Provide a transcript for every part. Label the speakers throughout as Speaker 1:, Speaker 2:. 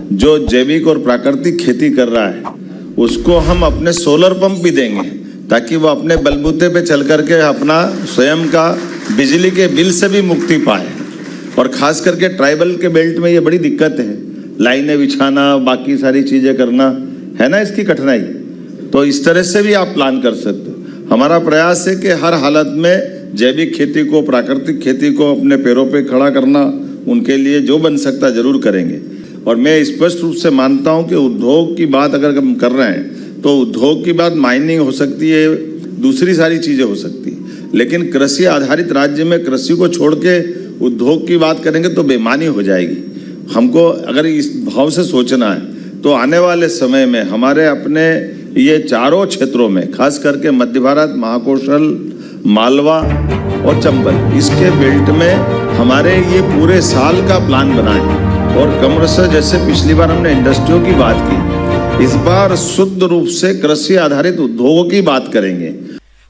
Speaker 1: जो जैविक और प्राकृतिक खेती कर रहा है उसको हम अपने सोलर पंप भी देंगे, ताकि वो अपने बलबूते पे चल करके अपना स्वयं का बिजली के बिल से भी मुक्ति पाए। और खास करके ट्राइबल के बेल्ट में ये बड़ी दिक्कत है, लाइनें बिछाना, बाकी सारी चीज़ें करना है ना, इसकी कठिनाई। तो इस तरह से भी आप प्लान कर सकते हो। हमारा प्रयास है कि हर हालत में जैविक खेती को, प्राकृतिक खेती को अपने पैरों पे खड़ा करना, उनके लिए जो बन सकता जरूर करेंगे। और मैं स्पष्ट रूप से मानता हूं कि उद्योग की बात अगर हम कर रहे हैं तो उद्योग की बात माइनिंग हो सकती है, दूसरी सारी चीज़ें हो सकती है, लेकिन कृषि आधारित राज्य में कृषि को छोड़ के उद्योग की बात करेंगे तो बेईमानी हो जाएगी। हमको अगर इस भाव से सोचना है तो आने वाले समय में हमारे अपने ये चारों क्षेत्रों में, खास करके मध्य भारत, महाकौशल, मालवा और चंबल, इसके बेल्ट में हमारे ये पूरे साल का प्लान बनाए। और कमर्शियल, जैसे पिछली बार हमने इंडस्ट्रियों की बात की, इस बार शुद्ध रूप से कृषि आधारित उद्योगों की बात करेंगे।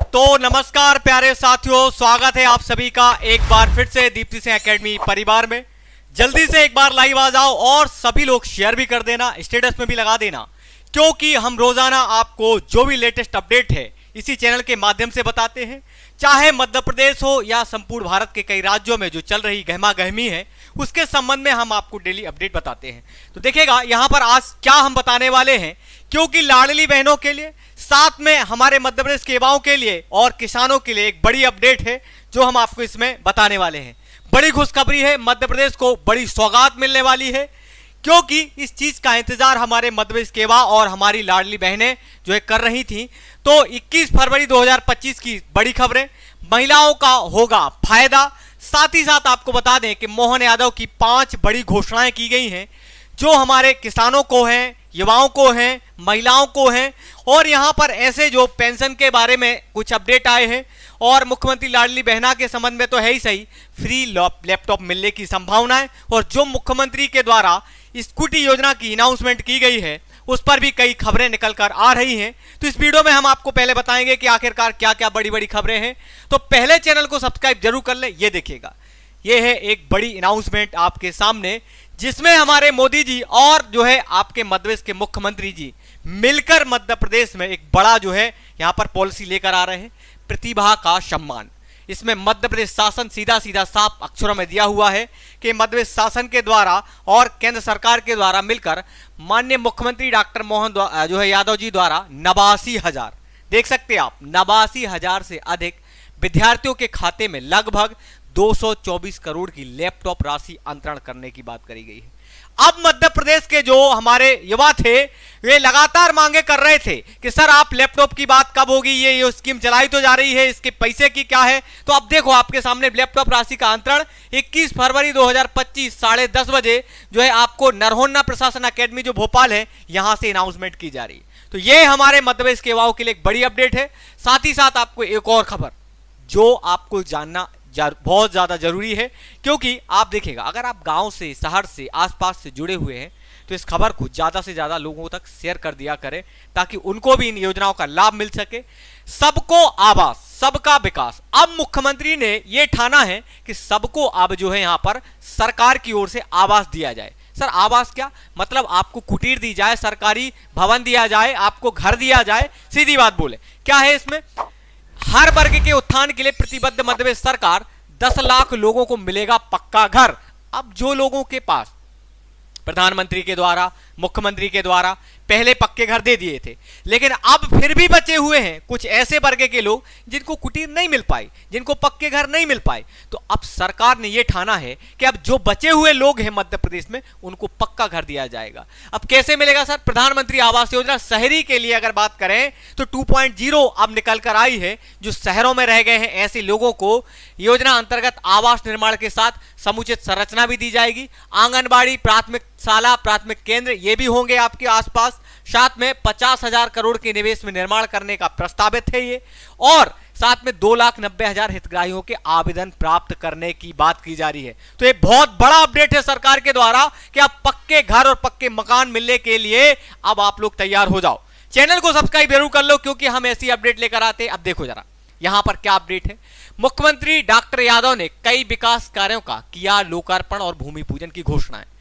Speaker 2: तो नमस्कार प्यारे साथियों, स्वागत है आप सभी का एक बार फिर से दीप्ति सिंह एकेडमी परिवार में। जल्दी से एक बार लाइव आ जाओ और सभी लोग शेयर भी कर देना, स्टेटस में भी लगा देना, क्योंकि हम रोजाना आपको जो भी लेटेस्ट अपडेट है इसी चैनल के माध्यम से बताते हैं। चाहे मध्य प्रदेश हो या संपूर्ण भारत के कई राज्यों में जो चल रही गहमा गहमी है उसके संबंध में हम आपको डेली अपडेट बताते हैं। तो देखिएगा यहाँ पर आज क्या हम बताने वाले हैं, क्योंकि लाडली बहनों के लिए, साथ में हमारे मध्य प्रदेश के युवाओं के लिए और किसानों के लिए एक बड़ी अपडेट है जो हम आपको इसमें बताने वाले हैं। बड़ी खुशखबरी है, मध्य प्रदेश को बड़ी सौगात मिलने वाली है, क्योंकि इस चीज का इंतजार हमारे मध्य प्रदेश के युवा और हमारी लाडली बहनें जो है कर रही थी। तो 21 फरवरी 2025 की बड़ी खबरें, महिलाओं का होगा फायदा। साथ ही साथ आपको बता दें कि मोहन यादव की 5 बड़ी घोषणाएं की गई हैं जो हमारे किसानों को हैं, युवाओं को हैं, महिलाओं को हैं। और यहाँ पर ऐसे जो पेंशन के बारे में कुछ अपडेट आए हैं, और मुख्यमंत्री लाडली बहना के संबंध में तो है ही सही, फ्री लैपटॉप मिलने की संभावना है। और जो मुख्यमंत्री के द्वारा स्कूटी योजना की अनाउंसमेंट की गई है उस पर भी कई खबरें निकल कर आ रही हैं। तो इस वीडियो में हम आपको पहले बताएंगे कि आखिरकार क्या क्या बड़ी बड़ी खबरें हैं। तो पहले चैनल को सब्सक्राइब जरूर कर ले। ये देखिएगा, ये है एक बड़ी अनाउंसमेंट आपके सामने, जिसमें हमारे मोदी जी और जो है आपके मध्य प्रदेश के मुख्यमंत्री जी मिलकर मध्य प्रदेश में एक बड़ा जो है यहाँ पर पॉलिसी लेकर आ रहे हैं, प्रतिभा का सम्मान। इसमें मध्य प्रदेश शासन सीधा सीधा साफ अक्षरों में दिया हुआ है कि मध्य प्रदेश शासन के द्वारा और केंद्र सरकार के द्वारा मिलकर माननीय मुख्यमंत्री डॉक्टर मोहन जो है यादव जी द्वारा 89,000, देख सकते हैं आप, 89,000 से अधिक विद्यार्थियों के खाते में लगभग 224 करोड़ की लैपटॉप राशि अंतरण करने की बात करी गई है। अब मध्य प्रदेश के जो हमारे युवा थे वे लगातार मांगे कर रहे थे कि सर आप लैपटॉप की बात कब होगी, ये स्कीम चलाई तो जा रही है, इसके पैसे की क्या है। तो अब देखो आपके सामने लैपटॉप राशि का अंतरण 21 फरवरी 2025 10:30 बजे जो है आपको नरहोन्ना प्रशासन अकेडमी जो भोपाल है यहां से अनाउंसमेंट की जा रही है। तो ये हमारे मध्य प्रदेश के युवाओं के लिए एक बड़ी अपडेट है। साथ ही साथ आपको एक और खबर जो आपको जानना बहुत ज्यादा जरूरी है, क्योंकि आप देखिएगा अगर आप गांव से, शहर से, आसपास से जुड़े हुए हैं तो इस खबर को ज्यादा से ज्यादा लोगों तक शेयर कर दिया करें, ताकि उनको भी इन योजनाओं का लाभ मिल सके। सबको आवास, सबका विकास। अब मुख्यमंत्री ने यह ठाना है कि सबको अब जो है यहां पर सरकार की ओर से आवास दिया जाए। सर आवास क्या मतलब? आपको कुटीर दी जाए, सरकारी भवन दिया जाए, आपको घर दिया जाए। सीधी बात बोले, क्या है इसमें? हर वर्ग के उत्थान के लिए प्रतिबद्ध मध्य प्रदेश सरकार 10 लाख लोगों को मिलेगा पक्का घर। अब जो लोगों के पास प्रधानमंत्री के द्वारा, मुख्यमंत्री के द्वारा पहले पक्के घर दे दिए थे, लेकिन अब फिर भी बचे हुए हैं कुछ ऐसे वर्ग के लोग जिनको कुटीर नहीं मिल पाई, जिनको पक्के घर नहीं मिल पाए, तो अब सरकार ने यह ठाना है कि अब जो बचे हुए लोग हैं मध्य प्रदेश में उनको पक्का घर दिया जाएगा। अब कैसे मिलेगा सर? प्रधानमंत्री आवास योजना शहरी के लिए अगर बात करें तो 2.0 अब निकल कर आई है। जो शहरों में रह गए हैं ऐसे लोगों को योजना अंतर्गत आवास निर्माण के साथ समुचित संरचना भी दी जाएगी। आंगनबाड़ी, प्राथमिक शाला, प्राथमिक केंद्र ये भी होंगे आपके आसपास। साथ में 50,000 करोड़ के निवेश में निर्माण करने का प्रस्तावित है ये, और साथ में 2,90,000 हितग्राहियों के आवेदन प्राप्त करने की बात की जा रही है। तो ये बहुत बड़ा अपडेट है सरकार के द्वारा कि अब पक्के घर और पक्के मकान मिलने के लिए अब आप लोग तैयार हो जाओ। चैनल को सब्सक्राइब जरूर कर लो, क्योंकि हम ऐसी अपडेट लेकर आते हैं। अब देखो जरा यहां पर क्या अपडेट है। मुख्यमंत्री डॉक्टर यादव ने कई विकास कार्यों का किया लोकार्पण और भूमि पूजन की घोषणा है।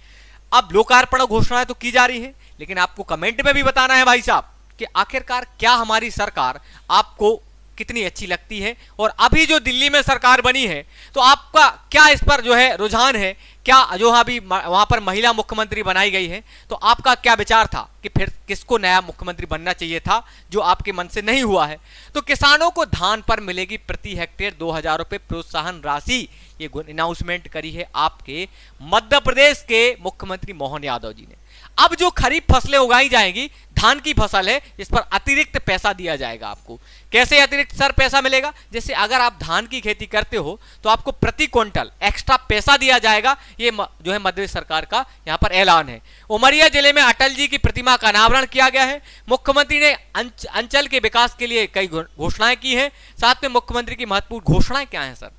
Speaker 2: अब लोकार्पण घोषणाएं तो की जा रही है, लेकिन आपको कमेंट में भी बताना है भाई साहब कि आखिरकार क्या हमारी सरकार आपको कितनी अच्छी लगती है। और अभी जो दिल्ली में सरकार बनी है तो आपका क्या इस पर जो है रुझान है, क्या जो अभी वहां पर महिला मुख्यमंत्री बनाई गई है तो आपका क्या विचार था कि फिर किसको नया मुख्यमंत्री बनना चाहिए था जो आपके मन से नहीं हुआ है। तो किसानों को धान पर मिलेगी प्रति हेक्टेयर 2000 रुपए प्रोत्साहन राशि, ये अनाउंसमेंट करी है आपके मध्य प्रदेश के मुख्यमंत्री मोहन यादव जी ने। अब जो खरीफ फसलें उगाई जाएंगी, धान की फसल है, इस पर अतिरिक्त पैसा दिया जाएगा आपको। कैसे अतिरिक्त सर पैसा मिलेगा? जैसे अगर आप धान की खेती करते हो तो आपको प्रति क्विंटल एक्स्ट्रा पैसा दिया जाएगा। ये जो है मध्य सरकार का यहाँ पर ऐलान है। उमरिया जिले में अटल जी की प्रतिमा का अनावरण किया गया है। मुख्यमंत्री ने अंचल के विकास के लिए कई घोषणाएं की हैं। साथ में मुख्यमंत्री की महत्वपूर्ण घोषणाएं क्या है सर?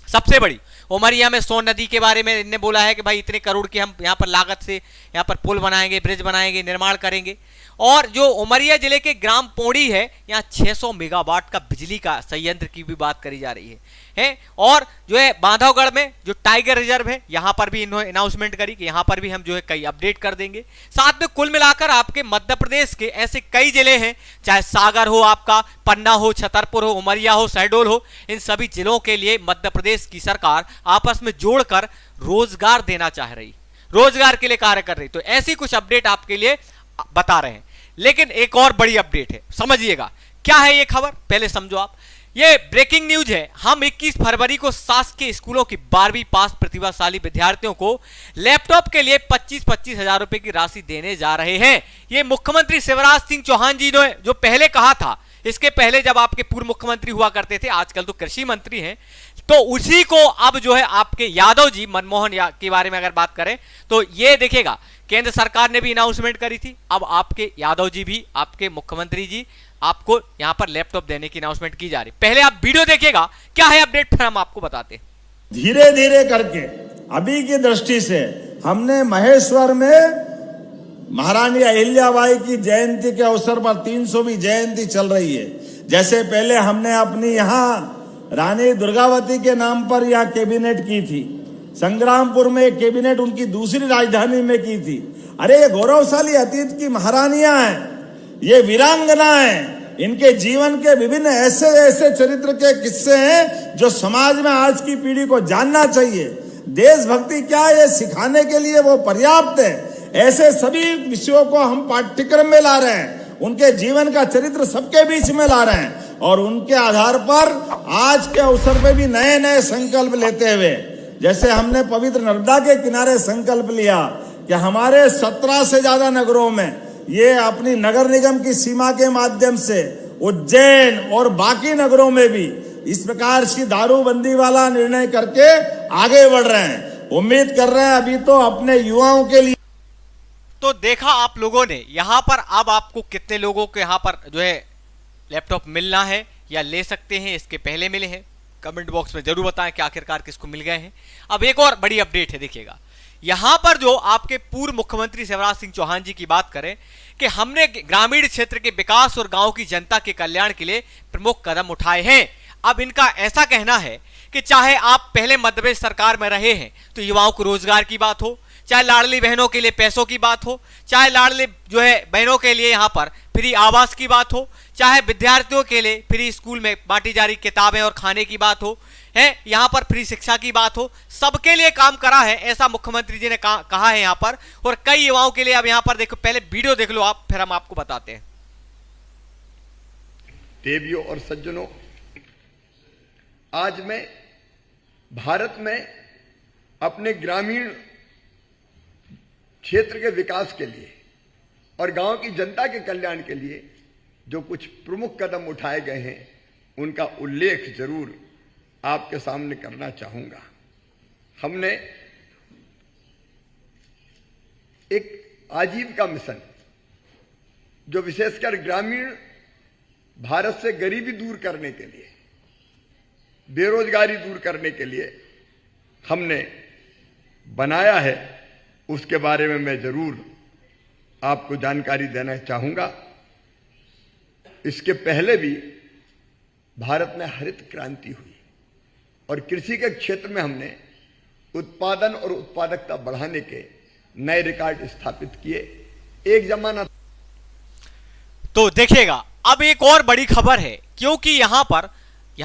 Speaker 2: सबसे बड़ी, उमरिया में सोन नदी के बारे में इन्होंने बोला है कि भाई इतने करोड़ की हम यहाँ पर लागत से यहाँ पर पुल बनाएंगे, ब्रिज बनाएंगे, निर्माण करेंगे। और जो उमरिया जिले के ग्राम पौड़ी है, यहाँ 600 मेगावाट का बिजली का संयंत्र की भी बात करी जा रही है। और जो है बांधवगढ़ में जो टाइगर रिजर्व है, यहाँ पर भी इन्होंने अनाउंसमेंट करी कि यहाँ पर भी हम जो है कई अपडेट कर देंगे। साथ में कुल मिलाकर आपके मध्य प्रदेश के ऐसे कई जिले हैं, चाहे सागर हो, आपका पन्ना हो, छतरपुर हो, उमरिया हो, शहडोल हो, इन सभी जिलों के लिए मध्य प्रदेश की सरकार आपस में जोड़कर रोजगार देना चाह रही, रोजगार के लिए कार्य कर रही। तो ऐसी कुछ अपडेट आपके लिए बता रहे हैं। लेकिन एक और बड़ी अपडेट है, समझिएगा क्या है ये खबर, पहले समझो आप। ये ब्रेकिंग न्यूज है। हम 21 फरवरी को शासकीय स्कूलों की 12वीं पास प्रतिभाशाली विद्यार्थियों को लैपटॉप के लिए 25-25 हजार रुपए की राशि देने जा रहे हैं। ये मुख्यमंत्री शिवराज सिंह चौहान जी ने जो पहले कहा था, इसके पहले जब आपके पूर्व मुख्यमंत्री हुआ करते थे, आजकल तो कृषि मंत्री हैं, तो उसी को अब जो है आपके यादव जी, मनमोहन के बारे में अगर बात करें तो ये देखिएगा केंद्र सरकार ने भी अनाउंसमेंट करी थी। अब आपके यादव जी भी, आपके मुख्यमंत्री जी, आपको यहां पर लैपटॉप देने की अनाउंसमेंट की जा रही। पहले आप वीडियो देखिएगा क्या है अपडेट, फिर हम आपको बताते हैं।
Speaker 3: धीरे धीरे करके अभी की दृष्टि से हमने महेश्वर में महारानी अहिल्याबाई की जयंती के अवसर पर 300वीं जयंती चल रही है। जैसे पहले हमने अपनी यहाँ रानी दुर्गावती के नाम पर यहाँ कैबिनेट की थी, संग्रामपुर में एक कैबिनेट उनकी दूसरी राजधानी में की थी। अरे ये गौरवशाली अतीत की महारानियां हैं, ये वीरांगना हैं, इनके जीवन के विभिन्न ऐसे ऐसे चरित्र के किस्से हैं जो समाज में आज की पीढ़ी को जानना चाहिए। देशभक्ति क्या है ये सिखाने के लिए वो पर्याप्त है। ऐसे सभी विषयों को हम पाठ्यक्रम में ला रहे हैं, उनके जीवन का चरित्र सबके बीच में ला रहे हैं और उनके आधार पर आज के अवसर पे भी नए नए संकल्प लेते हुए, जैसे हमने पवित्र नर्मदा के किनारे संकल्प लिया कि हमारे 17 से ज्यादा नगरों में ये अपनी नगर निगम की सीमा के माध्यम से उज्जैन और बाकी नगरों में भी इस प्रकार की दारूबंदी वाला निर्णय करके आगे बढ़ रहे हैं। उम्मीद कर रहे हैं अभी तो अपने युवाओं के लिए।
Speaker 2: तो देखा आप लोगों ने यहां पर, अब आपको कितने लोगों को यहां पर जो है लैपटॉप मिलना है या ले सकते हैं, इसके पहले मिले हैं, कमेंट बॉक्स में जरूर बताएं कि आखिरकार किसको मिल गए हैं। अब एक और बड़ी अपडेट है, देखिएगा यहां पर जो आपके पूर्व मुख्यमंत्री शिवराज सिंह चौहान जी की बात करें कि हमने ग्रामीण क्षेत्र के विकास और गांव की जनता के कल्याण के लिए प्रमुख कदम उठाए हैं। अब इनका ऐसा कहना है कि चाहे आप पहले मध्य प्रदेश सरकार में रहे हैं तो युवाओं को रोजगार की बात हो, चाहे लाडली बहनों के लिए पैसों की बात हो, चाहे लाडली जो है बहनों के लिए यहाँ पर फ्री आवास की बात हो, चाहे विद्यार्थियों के लिए फ्री स्कूल में बांटी जा रही किताबें और खाने की बात हो, है यहाँ पर फ्री शिक्षा की बात हो, सबके लिए काम करा है, ऐसा मुख्यमंत्री जी ने कहा है यहाँ पर। और कई युवाओं के लिए अब यहाँ पर देखो, पहले वीडियो देख लो आप, फिर हम आपको बताते हैं।
Speaker 4: देवियों और सज्जनों, आज मैं भारत में अपने ग्रामीण क्षेत्र के विकास के लिए और गांव की जनता के कल्याण के लिए जो कुछ प्रमुख कदम उठाए गए हैं उनका उल्लेख जरूर आपके सामने करना चाहूंगा। हमने एक आजीविका मिशन जो विशेषकर ग्रामीण भारत से गरीबी दूर करने के लिए, बेरोजगारी दूर करने के लिए हमने बनाया है, उसके बारे में मैं जरूर आपको जानकारी देना चाहूंगा। इसके पहले भी भारत में हरित क्रांति हुई और कृषि के क्षेत्र में हमने उत्पादन और उत्पादकता बढ़ाने के नए रिकॉर्ड स्थापित किए। एक जमाना
Speaker 2: तो देखिएगा, अब एक और बड़ी खबर है, क्योंकि यहां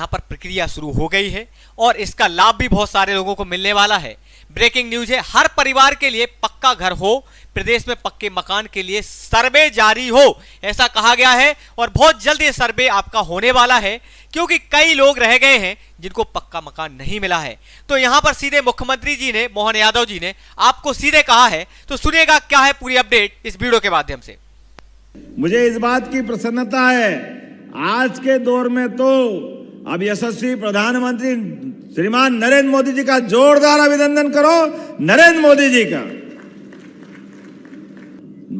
Speaker 2: पर प्रक्रिया शुरू हो गई है और इसका लाभ भी बहुत सारे लोगों को मिलने वाला है। ब्रेकिंग न्यूज है, हर परिवार के लिए पक्का घर हो, प्रदेश में पक्के मकान के लिए सर्वे जारी हो, ऐसा कहा गया है। और बहुत जल्द ये सर्वे आपका होने वाला है, क्योंकि कई लोग रह गए हैं जिनको पक्का मकान नहीं मिला है। तो यहां पर सीधे मुख्यमंत्री जी ने, मोहन यादव जी ने आपको सीधे कहा है। तो सुनिएगा क्या है पूरी अपडेट इस वीडियो के माध्यम से।
Speaker 3: मुझे इस बात की प्रसन्नता है, आज के दौर में तो अब यशस्वी प्रधानमंत्री श्रीमान नरेंद्र मोदी जी का जोरदार अभिनंदन करो। नरेंद्र मोदी जी का,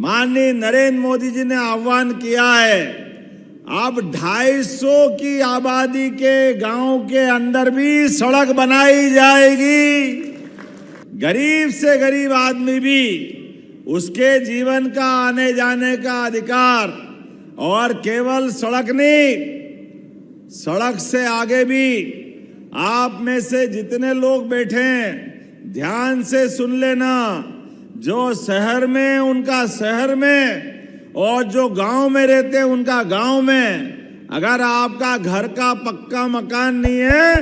Speaker 3: माननीय नरेंद्र मोदी जी ने आह्वान किया है, अब 250 की आबादी के गांव के अंदर भी सड़क बनाई जाएगी। गरीब से गरीब आदमी भी उसके जीवन का आने जाने का अधिकार, और केवल सड़क नहीं, सड़क से आगे भी आप में से जितने लोग बैठे हैं ध्यान से सुन लेना, जो शहर में उनका शहर में, और जो गांव में रहते हैं उनका गांव में, अगर आपका घर का पक्का मकान नहीं है,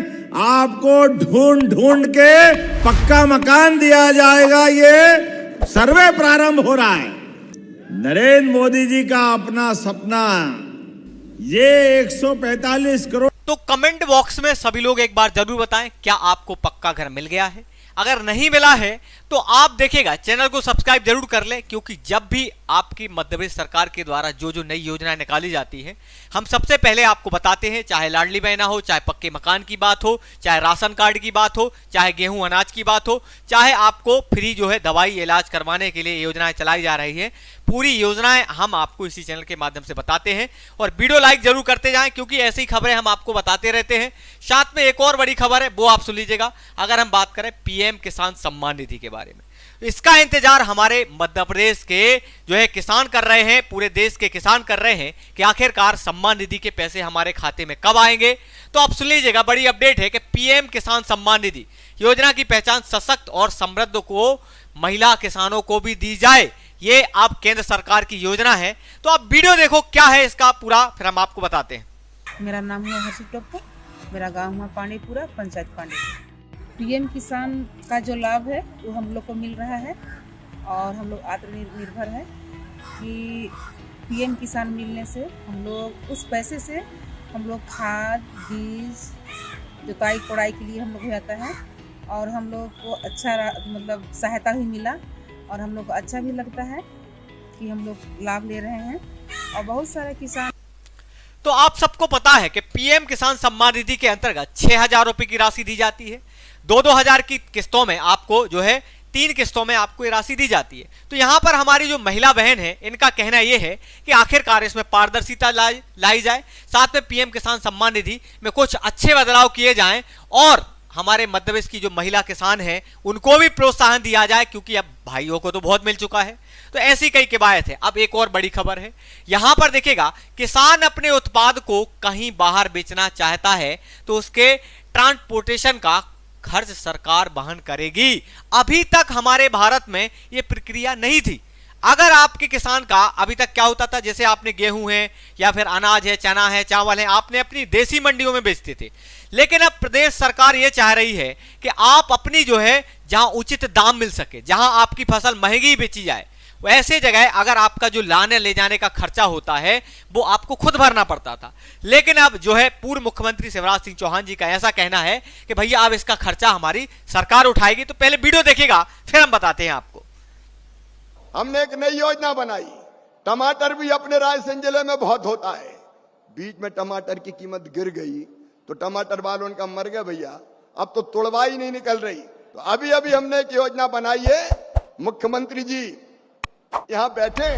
Speaker 3: आपको ढूंढ ढूंढ के पक्का मकान दिया जाएगा। ये सर्वे प्रारंभ हो रहा है। नरेंद्र मोदी जी का अपना सपना, ये 145 करोड़।
Speaker 2: तो कमेंट बॉक्स में सभी लोग एक बार जरूर बताएं, क्या आपको पक्का घर मिल गया है? अगर नहीं मिला है तो आप देखिएगा, चैनल को सब्सक्राइब जरूर कर लें, क्योंकि जब भी आपकी मध्य प्रदेश सरकार के द्वारा जो नई योजनाएं निकाली जाती हैं, हम सबसे पहले आपको बताते हैं। चाहे लाडली बहना हो, चाहे पक्के मकान की बात हो, चाहे राशन कार्ड की बात हो, चाहे गेहूं अनाज की बात हो, चाहे आपको फ्री दवाई इलाज करवाने के लिए योजनाएं चलाई जा रही है, पूरी योजनाएं हम आपको इसी चैनल के माध्यम से बताते हैं। और वीडियो लाइक जरूर करते जाएं, क्योंकि ऐसी खबरें हम आपको बताते रहते हैं। साथ में एक और बड़ी खबर है, वो आप सुन लीजिएगा। अगर हम बात करें पीएम किसान सम्मान निधि के बारे में, इसका इंतजार हमारे मध्य प्रदेश के किसान कर रहे हैं, पूरे देश के किसान कर रहे हैं कि आखिरकार सम्मान निधि के पैसे हमारे खाते में कब आएंगे। तो आप सुन लीजिएगा, बड़ी अपडेट है कि पीएम किसान सम्मान निधि योजना की पहचान सशक्त और समृद्ध को महिला किसानों को भी दी जाए। ये आप केंद्र सरकार की योजना है। तो आप वीडियो देखो, क्या है इसका पूरा, फिर हम आपको बताते हैं।
Speaker 5: मेरा नाम है हर्षित टोप्पो, मेरा गांव है पांडेपुरा, पंचायत पांडेपुरा। पीएम किसान का जो लाभ है वो हम लोग को मिल रहा है, और हम लोग आत्मनिर्भर है कि पीएम किसान मिलने से हम लोग उस पैसे से हम लोग खाद, बीज, जुताई कोड़ाई के लिए हम लोग हो जाता है, और हम लोग को अच्छा सहायता भी मिला, और हम लोग को अच्छा भी लगता है कि हम लोग लाभ ले रहे हैं। और बहुत सारे किसान,
Speaker 2: तो आप सबको पता है कि पीएम किसान सम्मान निधि के अंतर्गत 6,000 रुपए की राशि दी जाती है। 2-2 हजार की किस्तों में आपको 3 किस्तों में आपको ये राशि दी जाती है। तो यहां पर हमारी जो महिला बहन है, इनका कहना यह है कि आखिरकार इसमें पारदर्शिता लाई जाए, साथ में पीएम किसान सम्मान निधि में कुछ अच्छे बदलाव किए जाएं, और हमारे मध्य प्रदेश की जो महिला किसान हैं उनको भी प्रोत्साहन दिया जाए, क्योंकि अब भाइयों को तो बहुत मिल चुका है। तो ऐसी कई कवायद है। अब एक और बड़ी खबर है, यहां पर देखिएगा, किसान अपने उत्पाद को कहीं बाहर बेचना चाहता है तो उसके ट्रांसपोर्टेशन का खर्च सरकार वहन करेगी। अभी तक हमारे भारत में यह प्रक्रिया नहीं थी। अगर आपके किसान का अभी तक क्या होता था, जैसे आपने गेहूं है या फिर अनाज है, चना है, चावल है, आपने अपनी देसी मंडियों में बेचते थे। लेकिन अब प्रदेश सरकार ये चाह रही है कि आप अपनी जहां उचित दाम मिल सके, जहां आपकी फसल महंगी बेची जाए, वैसे जगह अगर आपका जो लाने ले जाने का खर्चा होता है वो आपको खुद भरना पड़ता था। लेकिन अब पूर्व मुख्यमंत्री शिवराज सिंह चौहान जी का ऐसा कहना है कि भैया अब इसका खर्चा हमारी सरकार उठाएगी। तो पहले वीडियो देखिएगा, फिर हम बताते हैं आपको।
Speaker 4: हमने एक नई योजना बनाई। टमाटर भी अपने रायसेन जिले में बहुत होता है। बीच में टमाटर की कीमत गिर गई तो टमाटर वालों का मर गए भैया, अब तो तुड़वाई नहीं निकल रही। तो अभी अभी हमने एक योजना बनाई है, मुख्यमंत्री जी यहाँ बैठे।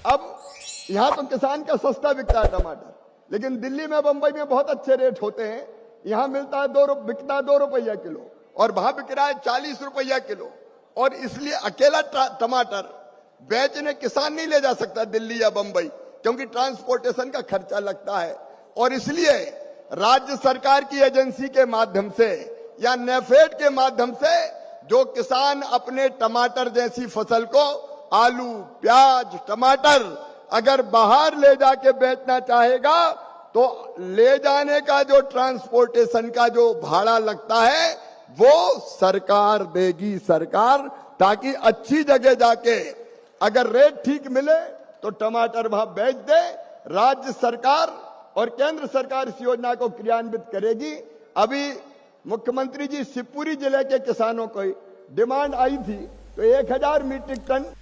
Speaker 4: अब यहाँ तो किसान का सस्ता बिकता है टमाटर, लेकिन दिल्ली में, बंबई में बहुत अच्छे रेट होते हैं। यहाँ मिलता है बिकता है 2 रुपया किलो, और वहां बिक रहा है 40 रुपया किलो। और इसलिए अकेला टमाटर बेचने किसान नहीं ले जा सकता दिल्ली या बंबई, क्योंकि ट्रांसपोर्टेशन का खर्चा लगता है। और इसलिए राज्य सरकार की एजेंसी के माध्यम से या नेफेड के माध्यम से जो किसान अपने टमाटर जैसी फसल को, आलू, प्याज, टमाटर अगर बाहर ले जाके बेचना चाहेगा तो ले जाने का जो ट्रांसपोर्टेशन का जो भाड़ा लगता है वो सरकार देगी, सरकार, ताकि अच्छी जगह जाके अगर रेट ठीक मिले तो टमाटर वहां बेच दे। राज्य सरकार और केंद्र सरकार इस योजना को क्रियान्वित करेगी। अभी मुख्यमंत्री जी शिवपुरी जिले के किसानों को डिमांड आई थी तो 1000 मीट्रिक टन।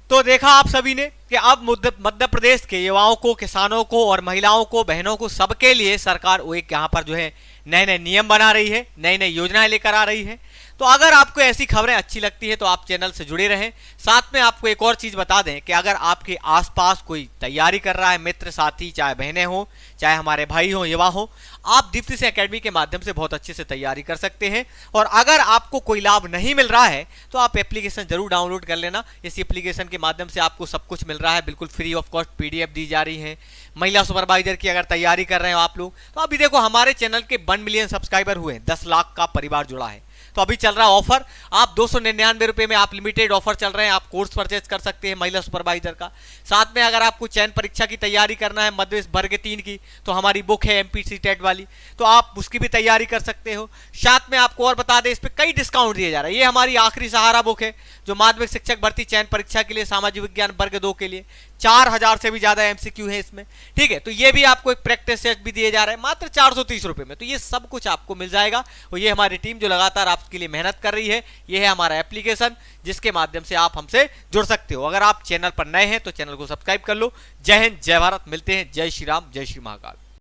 Speaker 2: तो देखा आप सभी ने कि अब मध्य प्रदेश के युवाओं को, किसानों को और महिलाओं को, बहनों को, सबके लिए सरकार वो एक यहाँ पर जो है नए नए नियम बना रही है, नई नई योजनाएं लेकर आ रही है। तो अगर आपको ऐसी खबरें अच्छी लगती है तो आप चैनल से जुड़े रहें। साथ में आपको एक और चीज बता दें कि अगर आपके आसपास कोई तैयारी कर रहा है, मित्र, साथी, चाहे बहनें हो, चाहे हमारे भाई हो, युवा हो, आप दीप्ति सिंह एकेडमी के माध्यम से बहुत अच्छे से तैयारी कर सकते हैं। और अगर आपको कोई लाभ नहीं मिल रहा है तो आप एप्लीकेशन जरूर डाउनलोड कर लेना। इस एप्लीकेशन के माध्यम से आपको सब कुछ मिल रहा है, बिल्कुल फ्री ऑफ कॉस्ट पीडीएफ दी जा रही है। महिला सुपरवाइजर की अगर तैयारी कर रहे हो आप लोग, तो अभी देखो हमारे चैनल के 1 मिलियन सब्सक्राइबर हुए, 10 लाख का परिवार जुड़ा है। तो अभी चल रहा है ऑफर, आप 299 रुपए में आप लिमिटेड ऑफर चल रहे हैं, आप कोर्स परचेज कर सकते हैं महिला सुपरवाइजर का। साथ में अगर आपको चयन परीक्षा की तैयारी करना है मध्य वर्ग 3 की, तो हमारी बुक है एमपीसी टेट वाली, तो आप उसकी भी तैयारी कर सकते हो। साथ में आपको और बता दें, इस पे कई डिस्काउंट दिए जा रहे हैं। ये हमारी आखिरी सहारा बुक है जो माध्यमिक शिक्षक भर्ती चयन परीक्षा के लिए, सामाजिक विज्ञान वर्ग 2 के लिए 4000 से भी ज्यादा एमसीक्यू है इसमें, ठीक है। तो ये भी आपको एक प्रैक्टिस सेट भी दिए जा रहे हैं मात्र 430 रुपए में। तो ये सब कुछ आपको मिल जाएगा और ये हमारी टीम जो लगातार आपके लिए मेहनत कर रही है, ये है हमारा एप्लीकेशन जिसके माध्यम से आप हमसे जुड़ सकते हो। अगर आप चैनल पर नए हैं तो चैनल को सब्सक्राइब कर लो। जय हिंद, जय भारत, मिलते हैं। जय श्री राम, जय श्री महाकाल।